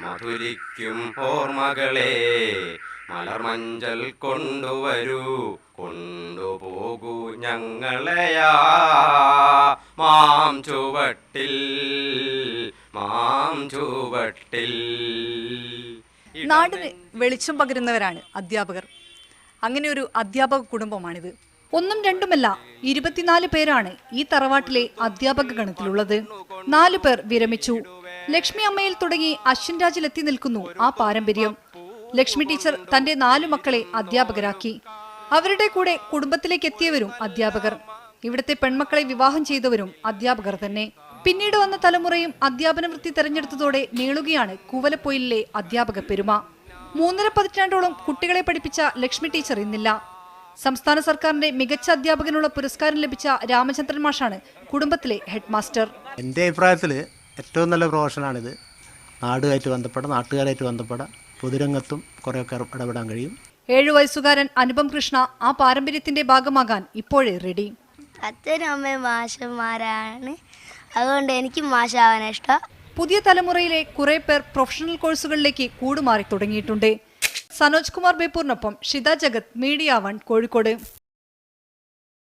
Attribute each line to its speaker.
Speaker 1: മധുരിക്കും ഓർമ്മകളെ മലർമഞ്ചൽ കൊണ്ടുവരൂ, കൊണ്ടുപോകൂ ഞങ്ങളെയാ മാം ചുവട്ടിൽ, മാം ചുവട്ടിൽ.
Speaker 2: നാടിന് വെളിച്ചം പകരുന്നവരാണ് അധ്യാപകർ. അങ്ങനെ ഒരു അധ്യാപക കുടുംബമാണിത്. ഒന്നും രണ്ടുമല്ല, 24 പേരാണ് ഈ തറവാട്ടിലെ അധ്യാപക ഗണത്തിലുള്ളത്. 4 പേർ വിരമിച്ചു. ലക്ഷ്മി അമ്മയിൽ തുടങ്ങി അശ്വിൻ രാജിൽ എത്തി നിൽക്കുന്നു ആ പാരമ്പര്യം. ലക്ഷ്മി ടീച്ചർ തന്റെ 4 മക്കളെ അധ്യാപകരാക്കി. അവരുടെ കൂടെ കുടുംബത്തിലേക്ക് എത്തിയവരും അധ്യാപകർ. ഇവിടുത്തെ പെൺമക്കളെ വിവാഹം ചെയ്തവരും അധ്യാപകർ തന്നെ. പിന്നീട് വന്ന തലമുറയും അധ്യാപന വൃത്തി തെരഞ്ഞെടുത്തതോടെ നീളുകയാണ് കൂവലപ്പൊയിലിലെ അധ്യാപക പെരുമ. 3.5 പതിറ്റാണ്ടോളം കുട്ടികളെ പഠിപ്പിച്ച ലക്ഷ്മി ടീച്ചർ ഇന്നില്ല. സംസ്ഥാന സർക്കാരിന്റെ മികച്ച അധ്യാപകനുള്ള പുരസ്കാരം ലഭിച്ച രാമചന്ദ്രൻ മാഷാണ് കുടുംബത്തിലെ ഹെഡ് മാസ്റ്റർ.
Speaker 3: എൻ്റെ അഭിപ്രായത്തിൽ ഏറ്റവും നല്ല പ്രൊഫഷനാണിത്. നാടുമായിട്ട് ബന്ധപ്പെടാം, നാട്ടുകാരായിട്ട് ബന്ധപ്പെടാം, പൊതുരംഗത്തും കുറേയൊക്കെ ഇടപെടാൻ കഴിയും.
Speaker 2: 7 വയസ്സുകാരൻ അനുപം കൃഷ്ണ ആ പാരമ്പര്യത്തിന്റെ ഭാഗമാകാൻ ഇപ്പോഴേ റെഡി.
Speaker 4: അച്ഛനും അമ്മയും മാഷന്മാരാണ്, അതുകൊണ്ട് എനിക്ക് മാഷാവാൻ ഇഷ്ടം.
Speaker 2: പുതിയ തലമുറയിലെ കുറെ പേർ പ്രൊഫഷണൽ കോഴ്സുകളിലേക്ക് കൂടുമാറി തുടങ്ങിയിട്ടുണ്ട്. സനോജ് കുമാർ ബേപ്പൂരിനൊപ്പം ഷിത ജഗത്, മീഡിയ 1 കോഴിക്കോട്.